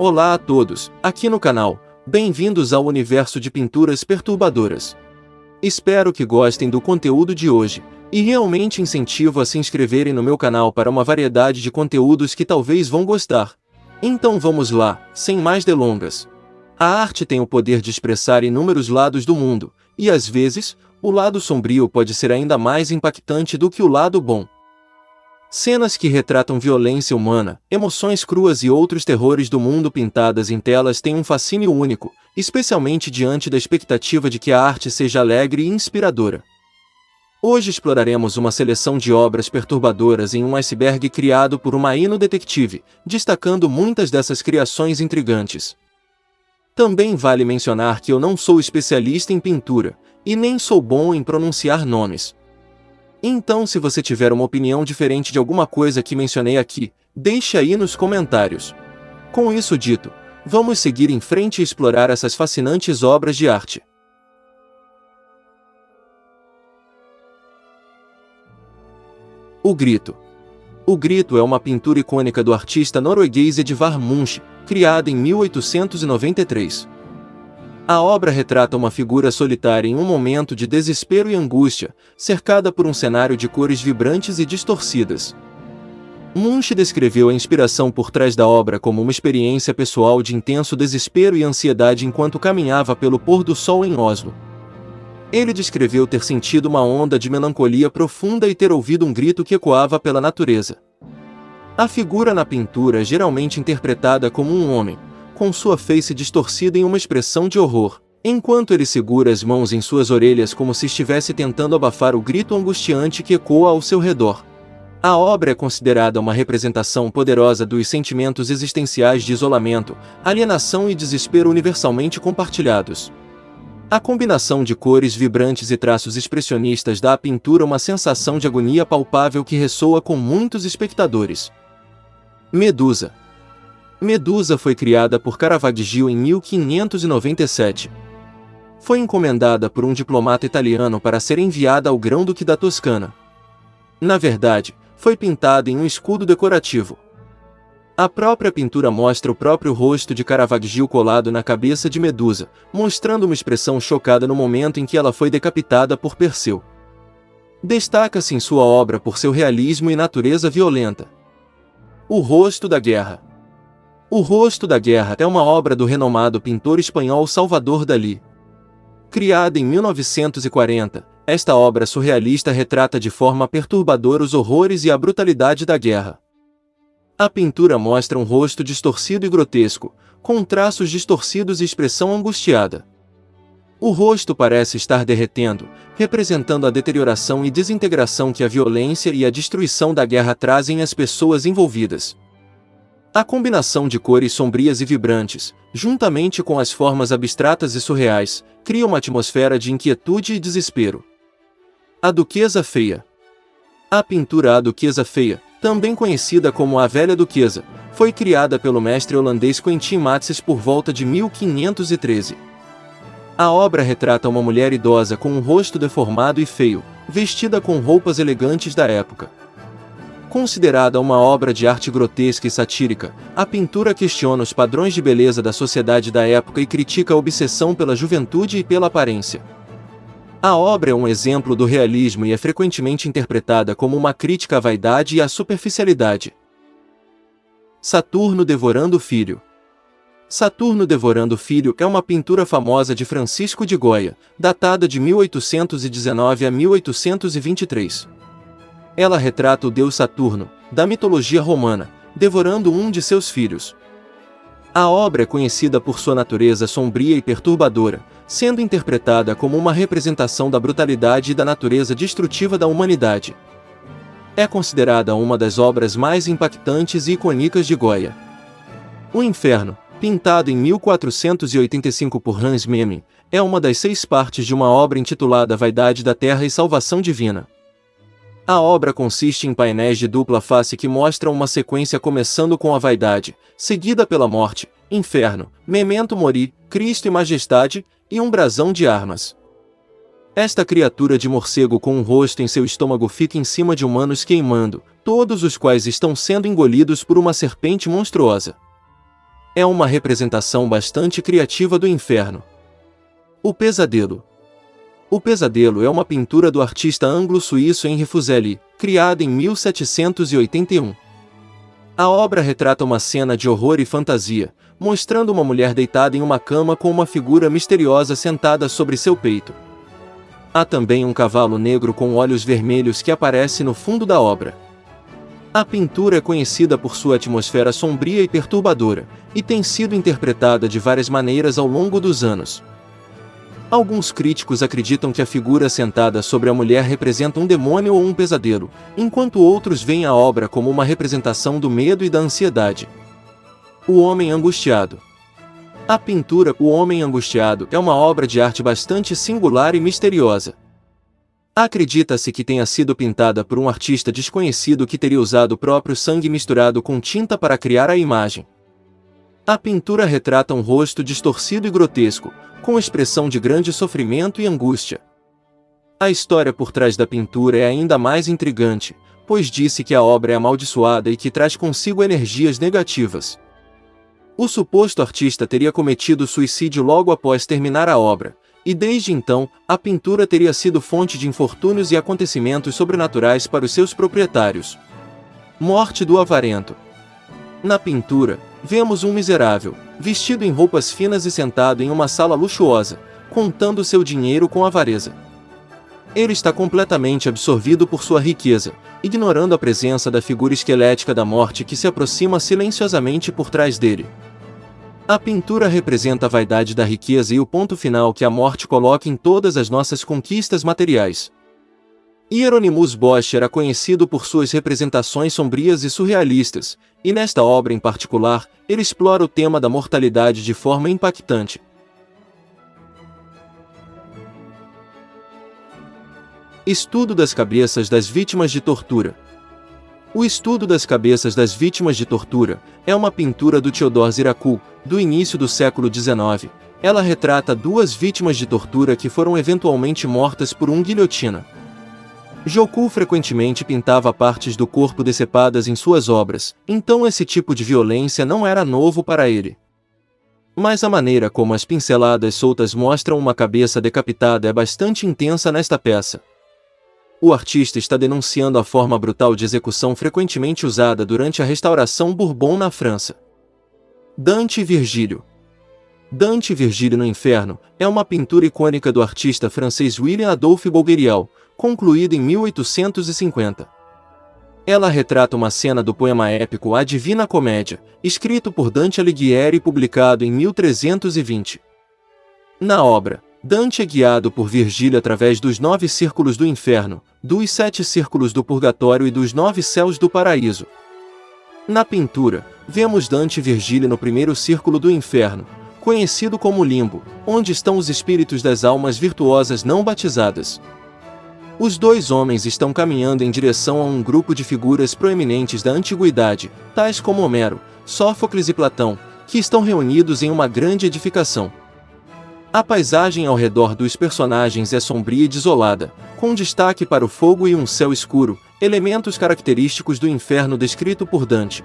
Olá a todos, aqui no canal, bem-vindos ao universo de pinturas perturbadoras. Espero que gostem do conteúdo de hoje, e realmente incentivo a se inscreverem no meu canal para uma variedade de conteúdos que talvez vão gostar. Então vamos lá, sem mais delongas. A arte tem o poder de expressar inúmeros lados do mundo, e às vezes, o lado sombrio pode ser ainda mais impactante do que o lado bom. Cenas que retratam violência humana, emoções cruas e outros terrores do mundo pintadas em telas têm um fascínio único, especialmente diante da expectativa de que a arte seja alegre e inspiradora. Hoje exploraremos uma seleção de obras perturbadoras em um iceberg criado por uma ino-detetive, destacando muitas dessas criações intrigantes. Também vale mencionar que eu não sou especialista em pintura, e nem sou bom em pronunciar nomes. Então, se você tiver uma opinião diferente de alguma coisa que mencionei aqui, deixe aí nos comentários. Com isso dito, vamos seguir em frente e explorar essas fascinantes obras de arte. O Grito. O Grito é uma pintura icônica do artista norueguês Edvard Munch, criada em 1893. A obra retrata uma figura solitária em um momento de desespero e angústia, cercada por um cenário de cores vibrantes e distorcidas. Munch descreveu a inspiração por trás da obra como uma experiência pessoal de intenso desespero e ansiedade enquanto caminhava pelo pôr do sol em Oslo. Ele descreveu ter sentido uma onda de melancolia profunda e ter ouvido um grito que ecoava pela natureza. A figura na pintura é geralmente interpretada como um homem, com sua face distorcida em uma expressão de horror, enquanto ele segura as mãos em suas orelhas como se estivesse tentando abafar o grito angustiante que ecoa ao seu redor. A obra é considerada uma representação poderosa dos sentimentos existenciais de isolamento, alienação e desespero universalmente compartilhados. A combinação de cores vibrantes e traços expressionistas dá à pintura uma sensação de agonia palpável que ressoa com muitos espectadores. Medusa. Medusa foi criada por Caravaggio em 1597. Foi encomendada por um diplomata italiano para ser enviada ao Grão-Duque da Toscana. Na verdade, foi pintada em um escudo decorativo. A própria pintura mostra o próprio rosto de Caravaggio colado na cabeça de Medusa, mostrando uma expressão chocada no momento em que ela foi decapitada por Perseu. Destaca-se em sua obra por seu realismo e natureza violenta. O Rosto da Guerra. O Rosto da Guerra é uma obra do renomado pintor espanhol Salvador Dalí. Criada em 1940, esta obra surrealista retrata de forma perturbadora os horrores e a brutalidade da guerra. A pintura mostra um rosto distorcido e grotesco, com traços distorcidos e expressão angustiada. O rosto parece estar derretendo, representando a deterioração e desintegração que a violência e a destruição da guerra trazem às pessoas envolvidas. A combinação de cores sombrias e vibrantes, juntamente com as formas abstratas e surreais, cria uma atmosfera de inquietude e desespero. A Duquesa Feia. A pintura A Duquesa Feia, também conhecida como A Velha Duquesa, foi criada pelo mestre holandês Quentin Matsys por volta de 1513. A obra retrata uma mulher idosa com um rosto deformado e feio, vestida com roupas elegantes da época. Considerada uma obra de arte grotesca e satírica, a pintura questiona os padrões de beleza da sociedade da época e critica a obsessão pela juventude e pela aparência. A obra é um exemplo do realismo e é frequentemente interpretada como uma crítica à vaidade e à superficialidade. Saturno Devorando o Filho. Saturno Devorando o Filho é uma pintura famosa de Francisco de Goya, datada de 1819 a 1823. Ela retrata o deus Saturno, da mitologia romana, devorando um de seus filhos. A obra é conhecida por sua natureza sombria e perturbadora, sendo interpretada como uma representação da brutalidade e da natureza destrutiva da humanidade. É considerada uma das obras mais impactantes e icônicas de Goya. O Inferno, pintado em 1485 por Hans Memling, é uma das 6 partes de uma obra intitulada Vaidade da Terra e Salvação Divina. A obra consiste em painéis de dupla face que mostram uma sequência começando com a vaidade, seguida pela morte, inferno, memento mori, Cristo e majestade, e um brasão de armas. Esta criatura de morcego com um rosto em seu estômago fica em cima de humanos queimando, todos os quais estão sendo engolidos por uma serpente monstruosa. É uma representação bastante criativa do inferno. O Pesadelo. O Pesadelo é uma pintura do artista anglo-suíço Henri Fuseli, criada em 1781. A obra retrata uma cena de horror e fantasia, mostrando uma mulher deitada em uma cama com uma figura misteriosa sentada sobre seu peito. Há também um cavalo negro com olhos vermelhos que aparece no fundo da obra. A pintura é conhecida por sua atmosfera sombria e perturbadora, e tem sido interpretada de várias maneiras ao longo dos anos. Alguns críticos acreditam que a figura sentada sobre a mulher representa um demônio ou um pesadelo, enquanto outros veem a obra como uma representação do medo e da ansiedade. O Homem Angustiado. A pintura O Homem Angustiado é uma obra de arte bastante singular e misteriosa. Acredita-se que tenha sido pintada por um artista desconhecido que teria usado o próprio sangue misturado com tinta para criar a imagem. A pintura retrata um rosto distorcido e grotesco, com expressão de grande sofrimento e angústia. A história por trás da pintura é ainda mais intrigante, pois disse que a obra é amaldiçoada e que traz consigo energias negativas. O suposto artista teria cometido suicídio logo após terminar a obra, e desde então, a pintura teria sido fonte de infortúnios e acontecimentos sobrenaturais para os seus proprietários. Morte do Avarento. Na pintura, vemos um miserável, vestido em roupas finas e sentado em uma sala luxuosa, contando seu dinheiro com avareza. Ele está completamente absorvido por sua riqueza, ignorando a presença da figura esquelética da morte que se aproxima silenciosamente por trás dele. A pintura representa a vaidade da riqueza e o ponto final que a morte coloca em todas as nossas conquistas materiais. Hieronymus Bosch era conhecido por suas representações sombrias e surrealistas, e nesta obra em particular, ele explora o tema da mortalidade de forma impactante. Estudo das cabeças das vítimas de tortura. O Estudo das cabeças das vítimas de tortura é uma pintura do Theodore Girault, do início do século XIX. Ela retrata duas vítimas de tortura que foram eventualmente mortas por guilhotina. Girault frequentemente pintava partes do corpo decepadas em suas obras, então esse tipo de violência não era novo para ele. Mas a maneira como as pinceladas soltas mostram uma cabeça decapitada é bastante intensa nesta peça. O artista está denunciando a forma brutal de execução frequentemente usada durante a Restauração Bourbon na França. Dante e Virgílio. Dante e Virgílio no Inferno é uma pintura icônica do artista francês William Adolphe Bouguereau, concluída em 1850. Ela retrata uma cena do poema épico A Divina Comédia, escrito por Dante Alighieri e publicado em 1320. Na obra, Dante é guiado por Virgílio através dos 9 círculos do inferno, dos 7 círculos do purgatório e dos 9 céus do paraíso. Na pintura, vemos Dante e Virgílio no primeiro círculo do inferno, conhecido como limbo, onde estão os espíritos das almas virtuosas não batizadas. Os dois homens estão caminhando em direção a um grupo de figuras proeminentes da antiguidade, tais como Homero, Sófocles e Platão, que estão reunidos em uma grande edificação. A paisagem ao redor dos personagens é sombria e desolada, com destaque para o fogo e um céu escuro, elementos característicos do inferno descrito por Dante.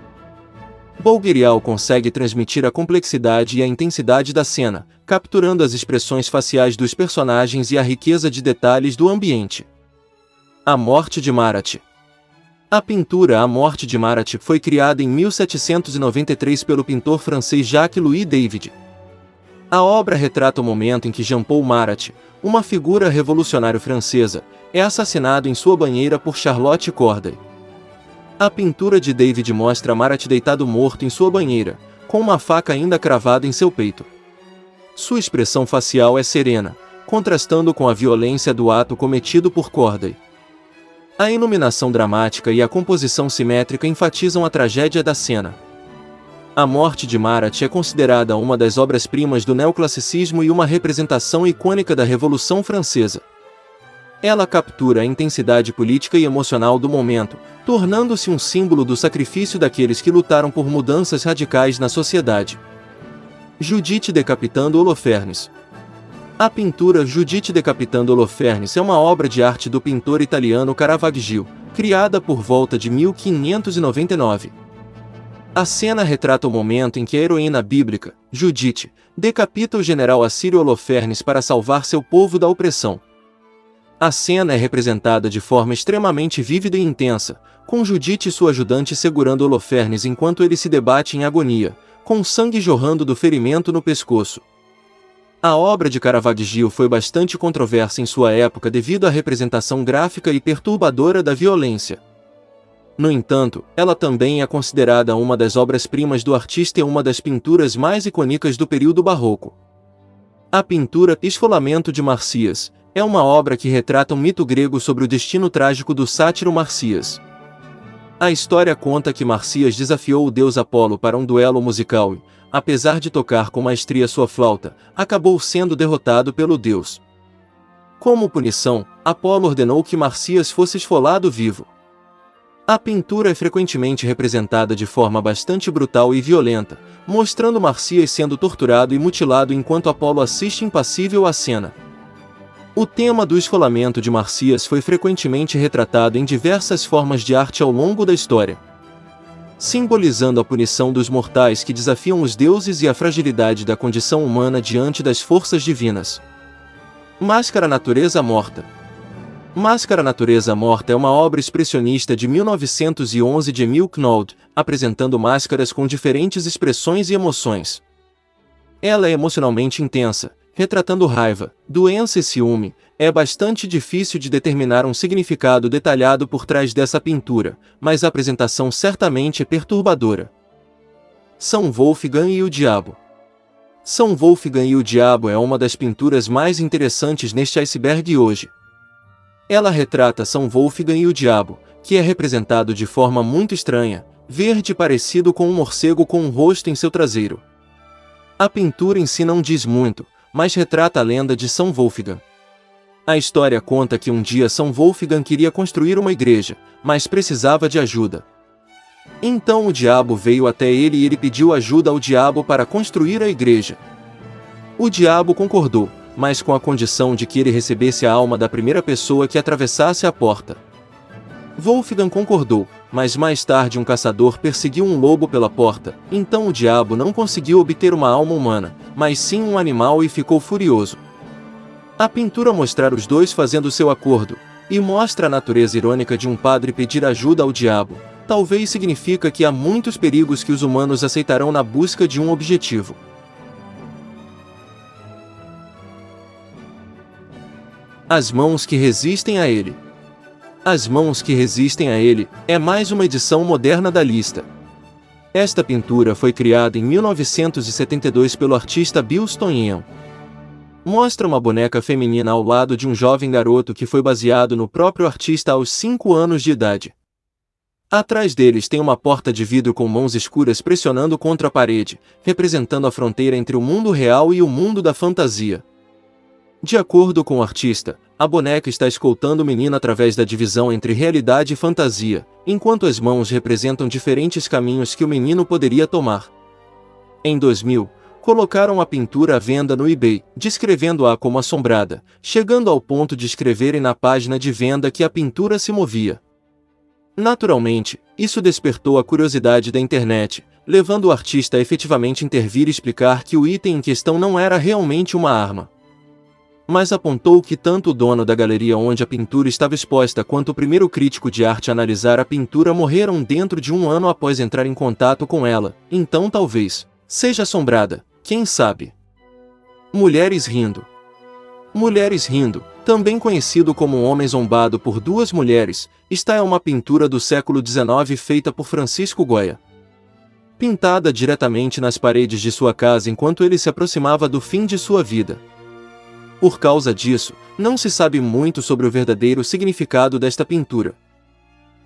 Bouguereau consegue transmitir a complexidade e a intensidade da cena, capturando as expressões faciais dos personagens e a riqueza de detalhes do ambiente. A Morte de Marat. A pintura A Morte de Marat foi criada em 1793 pelo pintor francês Jacques-Louis David. A obra retrata o momento em que Jean-Paul Marat, uma figura revolucionária francesa, é assassinado em sua banheira por Charlotte Corday. A pintura de David mostra Marat deitado morto em sua banheira, com uma faca ainda cravada em seu peito. Sua expressão facial é serena, contrastando com a violência do ato cometido por Corday. A iluminação dramática e a composição simétrica enfatizam a tragédia da cena. A Morte de Marat é considerada uma das obras-primas do neoclassicismo e uma representação icônica da Revolução Francesa. Ela captura a intensidade política e emocional do momento, tornando-se um símbolo do sacrifício daqueles que lutaram por mudanças radicais na sociedade. Judite decapitando Holofernes. A pintura Judite decapitando Holofernes é uma obra de arte do pintor italiano Caravaggio, criada por volta de 1599. A cena retrata o momento em que a heroína bíblica, Judite, decapita o general assírio Holofernes para salvar seu povo da opressão. A cena é representada de forma extremamente vívida e intensa, com Judite e sua ajudante segurando Holofernes enquanto ele se debate em agonia, com sangue jorrando do ferimento no pescoço. A obra de Caravaggio foi bastante controversa em sua época devido à representação gráfica e perturbadora da violência. No entanto, ela também é considerada uma das obras-primas do artista e uma das pinturas mais icônicas do período barroco. A pintura Esfolamento de Marcias é uma obra que retrata um mito grego sobre o destino trágico do sátiro Marcias. A história conta que Marcias desafiou o deus Apolo para um duelo musical e, apesar de tocar com maestria sua flauta, acabou sendo derrotado pelo deus. Como punição, Apolo ordenou que Marcias fosse esfolado vivo. A pintura é frequentemente representada de forma bastante brutal e violenta, mostrando Marcias sendo torturado e mutilado enquanto Apolo assiste impassível à cena. O tema do esfolamento de Marcias foi frequentemente retratado em diversas formas de arte ao longo da história, simbolizando a punição dos mortais que desafiam os deuses e a fragilidade da condição humana diante das forças divinas. Máscara Natureza Morta. Máscara Natureza Morta é uma obra expressionista de 1911 de Emil Knold, apresentando máscaras com diferentes expressões e emoções. Ela é emocionalmente intensa, retratando raiva, doença e ciúme. É bastante difícil de determinar um significado detalhado por trás dessa pintura, mas a apresentação certamente é perturbadora. São Wolfgang e o Diabo. São Wolfgang e o Diabo é uma das pinturas mais interessantes neste iceberg hoje. Ela retrata São Wolfgang e o Diabo, que é representado de forma muito estranha, verde parecido com um morcego com um rosto em seu traseiro. A pintura em si não diz muito, mas retrata a lenda de São Wolfgang. A história conta que um dia São Wolfgang queria construir uma igreja, mas precisava de ajuda. Então o diabo veio até ele e ele pediu ajuda ao diabo para construir a igreja. O diabo concordou, mas com a condição de que ele recebesse a alma da primeira pessoa que atravessasse a porta. Wolfgang concordou, mas mais tarde um caçador perseguiu um lobo pela porta, então o diabo não conseguiu obter uma alma humana, mas sim um animal e ficou furioso. A pintura mostra os dois fazendo seu acordo, e mostra a natureza irônica de um padre pedir ajuda ao diabo. Talvez significa que há muitos perigos que os humanos aceitarão na busca de um objetivo. As mãos que resistem a ele. As mãos que resistem a ele é mais uma edição moderna da lista. Esta pintura foi criada em 1972 pelo artista Bill Stonian. Mostra uma boneca feminina ao lado de um jovem garoto que foi baseado no próprio artista aos 5 anos de idade. Atrás deles tem uma porta de vidro com mãos escuras pressionando contra a parede, representando a fronteira entre o mundo real e o mundo da fantasia. De acordo com o artista, a boneca está escoltando o menino através da divisão entre realidade e fantasia, enquanto as mãos representam diferentes caminhos que o menino poderia tomar. Em 2000, colocaram a pintura à venda no eBay, descrevendo-a como assombrada, chegando ao ponto de escreverem na página de venda que a pintura se movia. Naturalmente, isso despertou a curiosidade da internet, levando o artista a efetivamente intervir e explicar que o item em questão não era realmente uma arma. Mas apontou que tanto o dono da galeria onde a pintura estava exposta quanto o primeiro crítico de arte a analisar a pintura morreram dentro de 1 ano após entrar em contato com ela, então talvez seja assombrada, quem sabe. Mulheres rindo. Mulheres rindo, também conhecido como um homem zombado por 2 mulheres, esta é uma pintura do século XIX feita por Francisco Goya. Pintada diretamente nas paredes de sua casa enquanto ele se aproximava do fim de sua vida. Por causa disso, não se sabe muito sobre o verdadeiro significado desta pintura.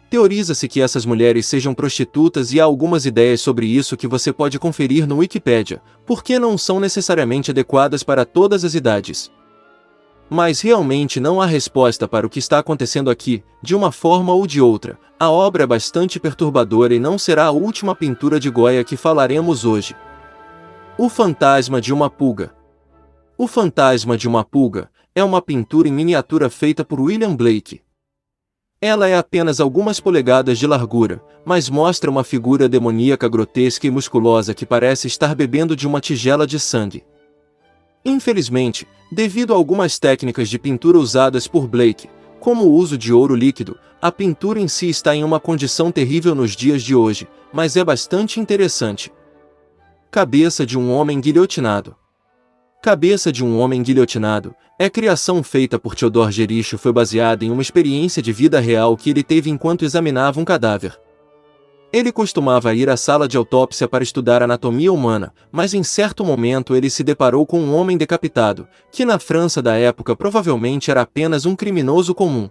Teoriza-se que essas mulheres sejam prostitutas e há algumas ideias sobre isso que você pode conferir no Wikipedia, porque não são necessariamente adequadas para todas as idades. Mas realmente não há resposta para o que está acontecendo aqui, de uma forma ou de outra. A obra é bastante perturbadora e não será a última pintura de Goya que falaremos hoje. O Fantasma de uma Pulga. O Fantasma de uma Pulga é uma pintura em miniatura feita por William Blake. Ela é apenas algumas polegadas de largura, mas mostra uma figura demoníaca grotesca e musculosa que parece estar bebendo de uma tigela de sangue. Infelizmente, devido a algumas técnicas de pintura usadas por Blake, como o uso de ouro líquido, a pintura em si está em uma condição terrível nos dias de hoje, mas é bastante interessante. Cabeça de um homem guilhotinado. Cabeça de um homem guilhotinado é criação feita por Theodor Jericho, foi baseada em uma experiência de vida real que ele teve enquanto examinava um cadáver. Ele costumava ir à sala de autópsia para estudar anatomia humana, mas em certo momento ele se deparou com um homem decapitado, que na França da época provavelmente era apenas um criminoso comum.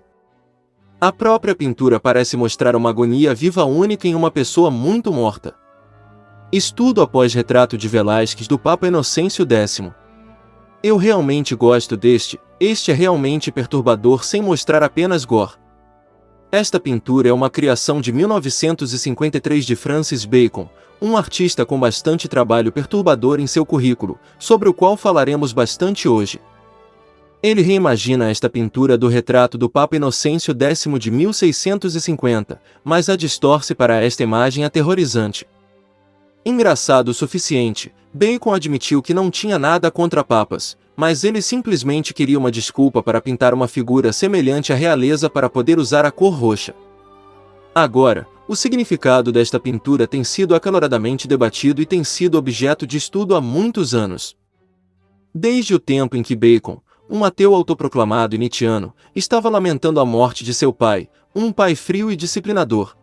A própria pintura parece mostrar uma agonia viva única em uma pessoa muito morta. Estudo após retrato de Velázquez do Papa Inocêncio X. Eu realmente gosto este é realmente perturbador sem mostrar apenas gore. Esta pintura é uma criação de 1953 de Francis Bacon, um artista com bastante trabalho perturbador em seu currículo, sobre o qual falaremos bastante hoje. Ele reimagina esta pintura do retrato do Papa Inocêncio X de 1650, mas a distorce para esta imagem aterrorizante. Engraçado o suficiente, Bacon admitiu que não tinha nada contra papas, mas ele simplesmente queria uma desculpa para pintar uma figura semelhante à realeza para poder usar a cor roxa. Agora, o significado desta pintura tem sido acaloradamente debatido e tem sido objeto de estudo há muitos anos. Desde o tempo em que Bacon, um ateu autoproclamado e nietzschiano, estava lamentando a morte de seu pai, um pai frio e disciplinador.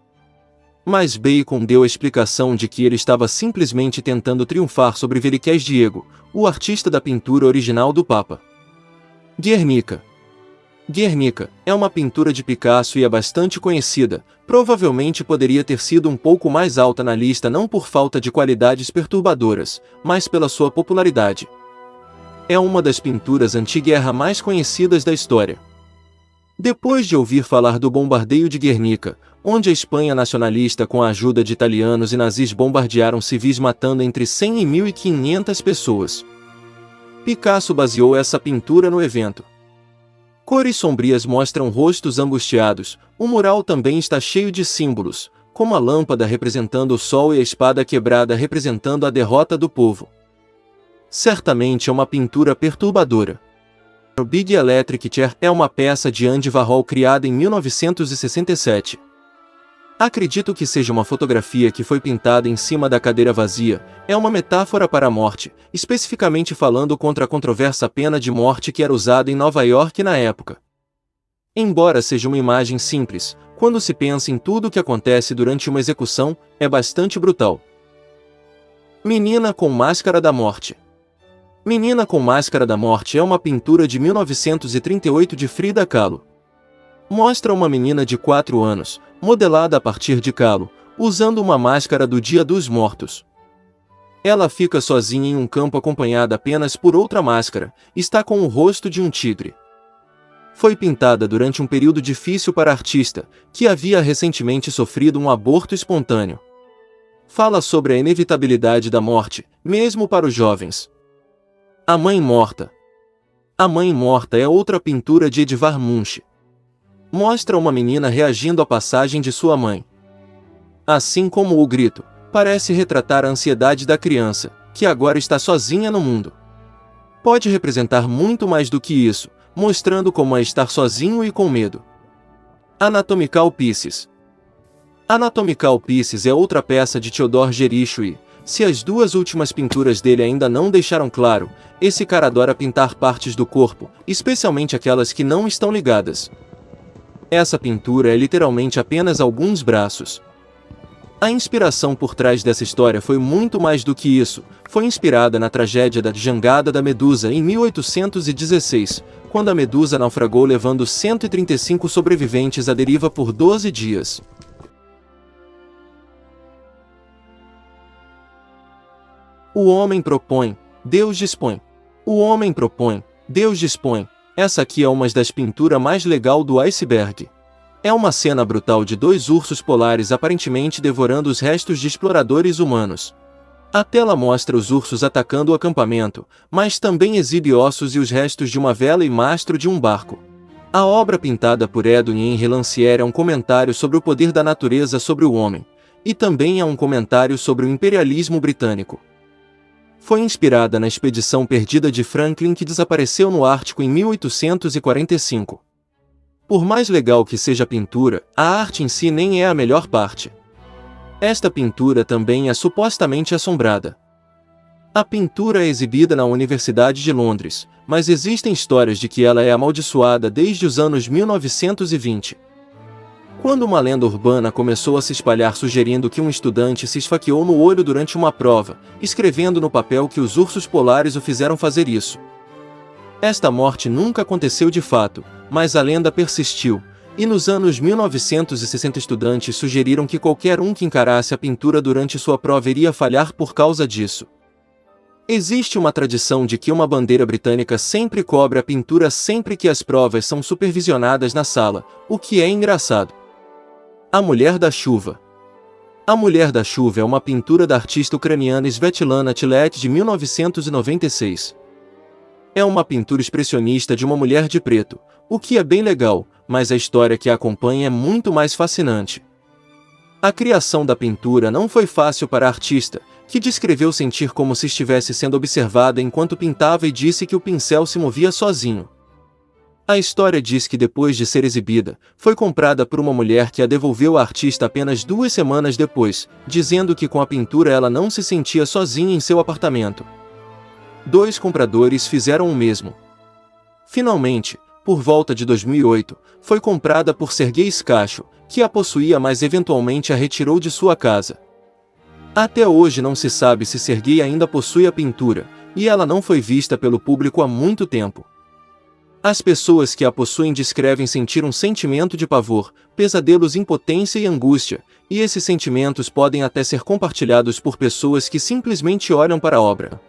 Mas Bacon deu a explicação de que ele estava simplesmente tentando triunfar sobre Velázquez Diego, o artista da pintura original do Papa. Guernica. Guernica é uma pintura de Picasso e é bastante conhecida, provavelmente poderia ter sido um pouco mais alta na lista não por falta de qualidades perturbadoras, mas pela sua popularidade. É uma das pinturas anti-guerra mais conhecidas da história. Depois de ouvir falar do bombardeio de Guernica, onde a Espanha nacionalista com a ajuda de italianos e nazis bombardearam civis matando entre 100 e 1.500 pessoas, Picasso baseou essa pintura no evento. Cores sombrias mostram rostos angustiados, o mural também está cheio de símbolos, como a lâmpada representando o sol e a espada quebrada representando a derrota do povo. Certamente é uma pintura perturbadora. O Big Electric Chair é uma peça de Andy Warhol criada em 1967. Acredito que seja uma fotografia que foi pintada em cima da cadeira vazia, é uma metáfora para a morte, especificamente falando contra a controversa pena de morte que era usada em Nova York na época. Embora seja uma imagem simples, quando se pensa em tudo o que acontece durante uma execução, é bastante brutal. Menina com Máscara da Morte. Menina com Máscara da Morte é uma pintura de 1938 de Frida Kahlo. Mostra uma menina de 4 anos, modelada a partir de Kahlo, usando uma máscara do Dia dos Mortos. Ela fica sozinha em um campo acompanhada apenas por outra máscara, está com o rosto de um tigre. Foi pintada durante um período difícil para a artista, que havia recentemente sofrido um aborto espontâneo. Fala sobre a inevitabilidade da morte, mesmo para os jovens. A Mãe Morta. A Mãe Morta é outra pintura de Edvard Munch. Mostra uma menina reagindo à passagem de sua mãe. Assim como o grito, parece retratar a ansiedade da criança, que agora está sozinha no mundo. Pode representar muito mais do que isso, mostrando como é estar sozinho e com medo. Anatomical Pieces. Anatomical Pieces é outra peça de Theodor Jericho e, se as duas últimas pinturas dele ainda não deixaram claro, esse cara adora pintar partes do corpo, especialmente aquelas que não estão ligadas. Essa pintura é literalmente apenas alguns braços. A inspiração por trás dessa história foi muito mais do que isso, foi inspirada na tragédia da Jangada da Medusa em 1816, quando a Medusa naufragou levando 135 sobreviventes à deriva por 12 dias. O homem propõe, Deus dispõe. O homem propõe, Deus dispõe. Essa aqui é uma das pinturas mais legal do iceberg. É uma cena brutal de 2 ursos polares aparentemente devorando os restos de exploradores humanos. A tela mostra os ursos atacando o acampamento, mas também exibe ossos e os restos de uma vela e mastro de um barco. A obra pintada por Edwin Henry Landseer é um comentário sobre o poder da natureza sobre o homem, e também é um comentário sobre o imperialismo britânico. Foi inspirada na expedição perdida de Franklin que desapareceu no Ártico em 1845. Por mais legal que seja a pintura, a arte em si nem é a melhor parte. Esta pintura também é supostamente assombrada. A pintura é exibida na Universidade de Londres, mas existem histórias de que ela é amaldiçoada desde os anos 1920. Quando uma lenda urbana começou a se espalhar sugerindo que um estudante se esfaqueou no olho durante uma prova, escrevendo no papel que os ursos polares o fizeram fazer isso. Esta morte nunca aconteceu de fato, mas a lenda persistiu, e nos anos 1960 estudantes sugeriram que qualquer um que encarasse a pintura durante sua prova iria falhar por causa disso. Existe uma tradição de que uma bandeira britânica sempre cobre a pintura sempre que as provas são supervisionadas na sala, o que é engraçado. A Mulher da Chuva. A Mulher da Chuva é uma pintura da artista ucraniana Svetlana Tilet de 1996. É uma pintura expressionista de uma mulher de preto, o que é bem legal, mas a história que a acompanha é muito mais fascinante. A criação da pintura não foi fácil para a artista, que descreveu sentir como se estivesse sendo observada enquanto pintava e disse que o pincel se movia sozinho. A história diz que depois de ser exibida, foi comprada por uma mulher que a devolveu à artista apenas 2 semanas depois, dizendo que com a pintura ela não se sentia sozinha em seu apartamento. 2 compradores fizeram o mesmo. Finalmente, por volta de 2008, foi comprada por Sergei Skacho, que a possuía mas eventualmente a retirou de sua casa. Até hoje não se sabe se Sergei ainda possui a pintura, e ela não foi vista pelo público há muito tempo. As pessoas que a possuem descrevem sentir um sentimento de pavor, pesadelos, impotência e angústia, e esses sentimentos podem até ser compartilhados por pessoas que simplesmente olham para a obra.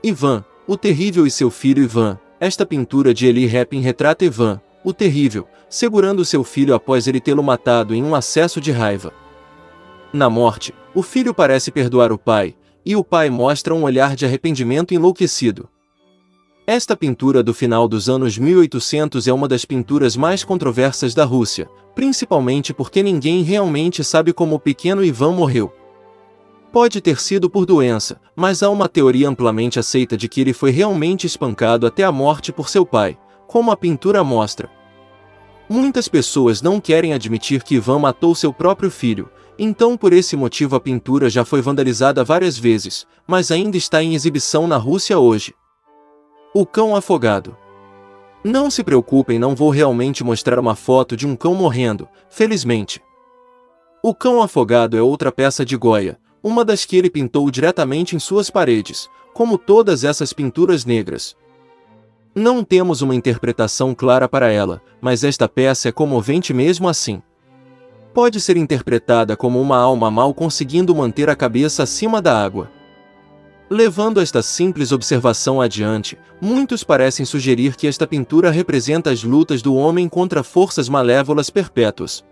Ivan, o Terrível e seu filho Ivan. Esta pintura de Eli Repin retrata Ivan, o Terrível, segurando seu filho após ele tê-lo matado em um acesso de raiva. Na morte, o filho parece perdoar o pai, e o pai mostra um olhar de arrependimento enlouquecido. Esta pintura do final dos anos 1800 é uma das pinturas mais controversas da Rússia, principalmente porque ninguém realmente sabe como o pequeno Ivan morreu. Pode ter sido por doença, mas há uma teoria amplamente aceita de que ele foi realmente espancado até a morte por seu pai, como a pintura mostra. Muitas pessoas não querem admitir que Ivan matou seu próprio filho, então por esse motivo a pintura já foi vandalizada várias vezes, mas ainda está em exibição na Rússia hoje. O cão afogado. Não se preocupem, não vou realmente mostrar uma foto de um cão morrendo, felizmente. O cão afogado é outra peça de Goya, uma das que ele pintou diretamente em suas paredes, como todas essas pinturas negras. Não temos uma interpretação clara para ela, mas esta peça é comovente mesmo assim. Pode ser interpretada como uma alma mal conseguindo manter a cabeça acima da água. Levando esta simples observação adiante, muitos parecem sugerir que esta pintura representa as lutas do homem contra forças malévolas perpétuas.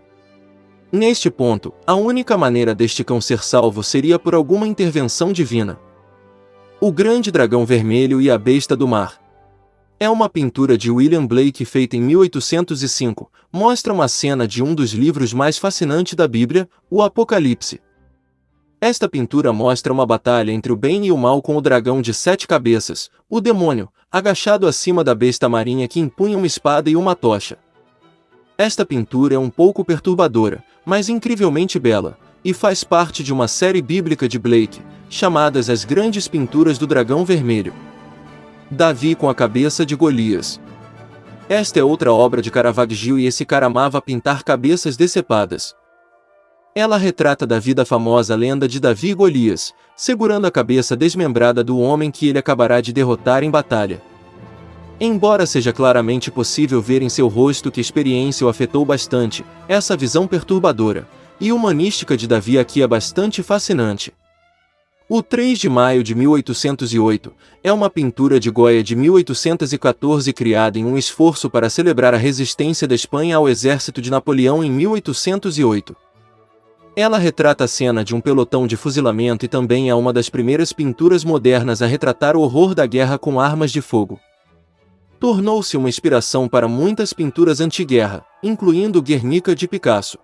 Neste ponto, a única maneira deste cão ser salvo seria por alguma intervenção divina. O Grande Dragão Vermelho e a Besta do Mar. É uma pintura de William Blake feita em 1805, mostra uma cena de um dos livros mais fascinantes da Bíblia, o Apocalipse. Esta pintura mostra uma batalha entre o bem e o mal com o dragão de 7 cabeças, o demônio, agachado acima da besta marinha que empunha uma espada e uma tocha. Esta pintura é um pouco perturbadora, mas incrivelmente bela, e faz parte de uma série bíblica de Blake, chamadas as Grandes Pinturas do Dragão Vermelho. Davi com a cabeça de Golias. Esta é outra obra de Caravaggio e esse cara amava pintar cabeças decepadas. Ela retrata Davi da famosa lenda de Davi e Golias, segurando a cabeça desmembrada do homem que ele acabará de derrotar em batalha. Embora seja claramente possível ver em seu rosto que a experiência o afetou bastante, essa visão perturbadora e humanística de Davi aqui é bastante fascinante. O 3 de maio de 1808 é uma pintura de Goya de 1814 criada em um esforço para celebrar a resistência da Espanha ao exército de Napoleão em 1808. Ela retrata a cena de um pelotão de fuzilamento e também é uma das primeiras pinturas modernas a retratar o horror da guerra com armas de fogo. Tornou-se uma inspiração para muitas pinturas anti-guerra, incluindo Guernica de Picasso.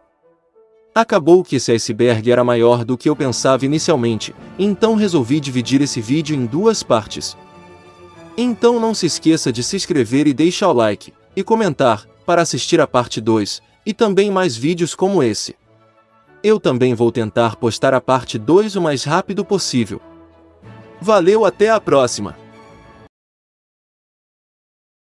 Acabou que esse iceberg era maior do que eu pensava inicialmente, então resolvi dividir esse vídeo em duas partes. Então não se esqueça de se inscrever e deixar o like, e comentar, para assistir a parte 2, e também mais vídeos como esse. Eu também vou tentar postar a parte 2 o mais rápido possível. Valeu, até a próxima!